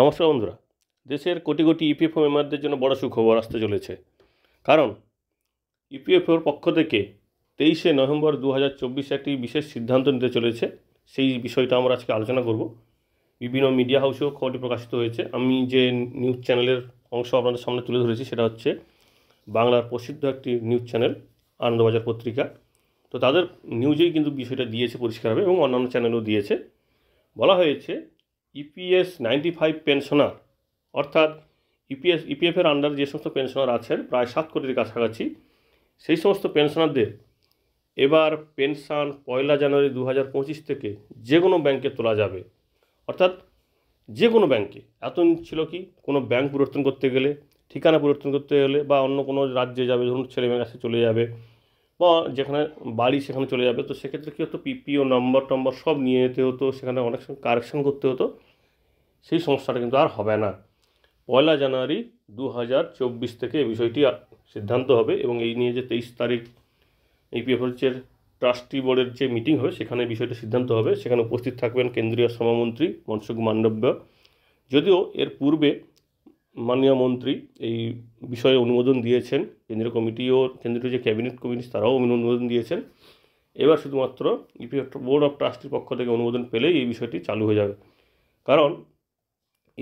নমস্কার বন্ধুরা, দেশের কোটি কোটি ইপিএফও মেম্বারদের জন্য বড় সুখবর আসতে চলেছে। কারণ ইপিএফওর পক্ষ থেকে 23শে নভেম্বর 2024 একটি বিশেষ সিদ্ধান্ত নিতে চলেছে। সেই বিষয়টা আমরা আজকে আলোচনা করব। বিভিন্ন মিডিয়া হাউসেও খবরটি প্রকাশিত হয়েছে। আমি যে নিউজ চ্যানেলের অংশ আপনাদের সামনে তুলে ধরেছি সেটা হচ্ছে বাংলার প্রসিদ্ধ একটি নিউজ চ্যানেল আনন্দবাজার পত্রিকা। তো তাদের নিউজেই কিন্তু বিষয়টা দিয়েছে পরিষ্কারভাবে, এবং অন্যান্য চ্যানেলও দিয়েছে। বলা হয়েছে ইপিএস 95 পেনশনার, অর্থাৎ ইপিএফের আন্ডার যে সমস্ত পেনশনার আছেন প্রায় 7 কোটির কাছাকাছি, সেই সমস্ত পেনশনারদের এবার পেনশন 1 জানুয়ারি 2025 থেকে যে কোনো ব্যাংকে তোলা যাবে। অর্থাৎ যে কোনো ব্যাংকে। এতদিন ছিল কি, কোনো ব্যাংক পরিবর্তন করতে গেলে, ঠিকানা পরিবর্তন করতে গেলে, বা অন্য কোনো রাজ্যে যাবে, ধরুন ছেলে মেয়ের কাছে চলে যাবে, বা যেখানে বাড়ি সেখানে চলে যাবে, তো সেক্ষেত্রে কী হতো, পিপিও নম্বর সব নিয়ে যেতে হতো, সেখানে অনেক সময় কারেকশন করতে হতো। সেই সমস্যাটা কিন্তু আর হবে না। 1 জানুয়ারি 2024 থেকে এই বিষয়টি সিদ্ধান্ত হবে, এবং এই নিয়ে যে 23 তারিখ ইপিএফের ট্রাস্টি বোর্ডের যে মিটিং হবে সেখানে বিষয়টা সিদ্ধান্ত হবে। সেখানে উপস্থিত থাকবেন কেন্দ্রীয় শ্রমমন্ত্রী মনসুখ মান্ডব্য। যদিও এর পূর্বে মাননীয় মন্ত্রী এই বিষয়ে অনুমোদন দিয়েছেন, কেন্দ্রীয় যে ক্যাবিনেট কমিটি তারাও অনুমোদন দিয়েছেন। এবার শুধুমাত্র ইপিএফ বোর্ড অফ ট্রাস্টির পক্ষ থেকে অনুমোদন পেলেই এই বিষয়টি চালু হয়ে যাবে। কারণ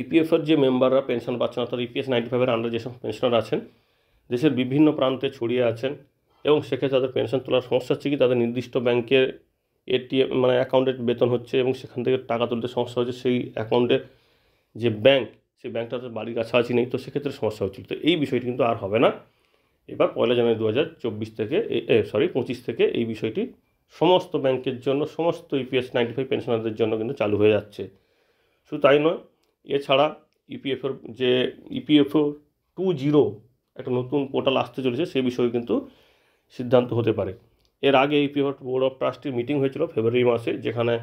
ইপিএফের যে মেম্বাররা পেনশন পাচ্ছেন, অর্থাৎ ইপিএস 95-এর আন্ডার যেসব পেনশনার আছেন, দেশের বিভিন্ন প্রান্তে ছড়িয়ে আছেন, এবং সেক্ষেত্রে তাদের পেনশন তোলার সমস্যা হচ্ছে কি, তাদের নির্দিষ্ট ব্যাংকের এটিএম অ্যাকাউন্টে বেতন হচ্ছে এবং সেখান থেকে টাকা তুলতে সমস্যা হচ্ছে। সেই অ্যাকাউন্টে যে ব্যাংক, সেই ব্যাংকটা তাদের বাড়ির কাছাকাছি নেই, তো সেক্ষেত্রে সমস্যা হচ্ছিল। তো এই বিষয়টি কিন্তু আর হবে না। এবার 1 জানুয়ারি 2024 থেকে 25 থেকে এই বিষয়টি সমস্ত ব্যাংকের জন্য, সমস্ত ইপিএস 95 পেনশনারদের জন্য কিন্তু চালু হয়ে যাচ্ছে। শুধু তাই নয়, এছাড়া ইপিএফও 2.0 একটা নতুন পোর্টাল আসতে চলেছে, সেই বিষয়ে কিন্তু সিদ্ধান্ত হতে পারে। এর আগে ইপিএফ বোর্ড অফ ট্রাস্টির মিটিং হয়েছিল ফেব্রুয়ারি মাসে, যেখানে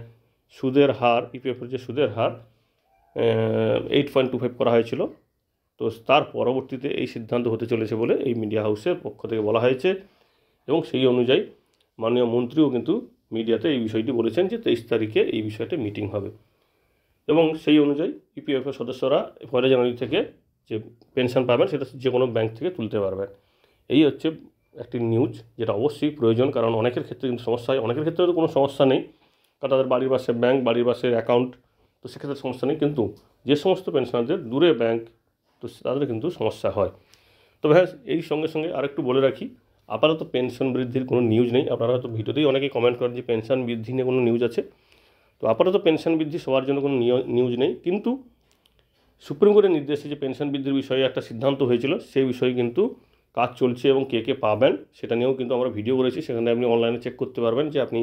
সুদের হার, ইপিএফের যে সুদের হার 8.25 করা হয়েছিল। তো তার পরবর্তীতে এই সিদ্ধান্ত হতে চলেছে বলে এই মিডিয়া হাউসের পক্ষ থেকে বলা হয়েছে, এবং সেই অনুযায়ী মাননীয় মন্ত্রীও কিন্তু মিডিয়াতে এই বিষয়টি বলেছেন যে 23 তারিখে এই বিষয়টা মিটিং হবে, এবং সেই অনুযায়ী ইপিএফের সদস্যরা 1 জানুয়ারি থেকে যে পেনশন পাবেন সেটা যে কোনো ব্যাংক থেকে তুলতে পারবেন। এই হচ্ছে একটি নিউজ, যেটা অবশ্যই প্রয়োজন। কারণ অনেকের ক্ষেত্রে কিন্তু সমস্যা হয়, অনেকের ক্ষেত্রে তো কোনো সমস্যা নেই, কারণ তাদের বাড়ির পাশে ব্যাংক, বাড়ির পাশে অ্যাকাউন্ট, তো সেক্ষেত্রে সমস্যা নেই। কিন্তু যে সমস্ত পেনশনারদের দূরে ব্যাংক, তো তাদের কিন্তু সমস্যা হয়। তবে হ্যাঁ, এই সঙ্গে সঙ্গে আরেকটু বলে রাখি, আপাতত পেনশন বৃদ্ধির কোনো নিউজ নেই। আপনারা হয়তো ভিডিওতেই অনেকেই কমেন্ট করেন যে পেনশন বৃদ্ধি নিয়ে কোনো নিউজ আছে। তো আপাতত পেনশন বৃদ্ধি সবার জন্য কোনো নিউজ নেই, কিন্তু সুপ্রিম কোর্টের নির্দেশে যে পেনশন বৃদ্ধির বিষয়ে একটা সিদ্ধান্ত হয়েছিল, সেই বিষয়ে কিন্তু কাজ চলছে, এবং কে কে পাবেন সেটা নিয়েও কিন্তু আমরা ভিডিও করেছি। সেখানে আপনি অনলাইনে চেক করতে পারবেন যে আপনি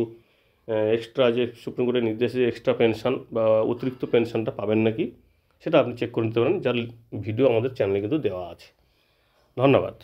এক্সট্রা যে সুপ্রিম কোর্টের নির্দেশে এক্সট্রা পেনশন বা অতিরিক্ত পেনশনটা পাবেন নাকি, সেটা আপনি চেক করে নিতে পারেন, যার ভিডিও আমাদের চ্যানেলে কিন্তু দেওয়া আছে। ধন্যবাদ।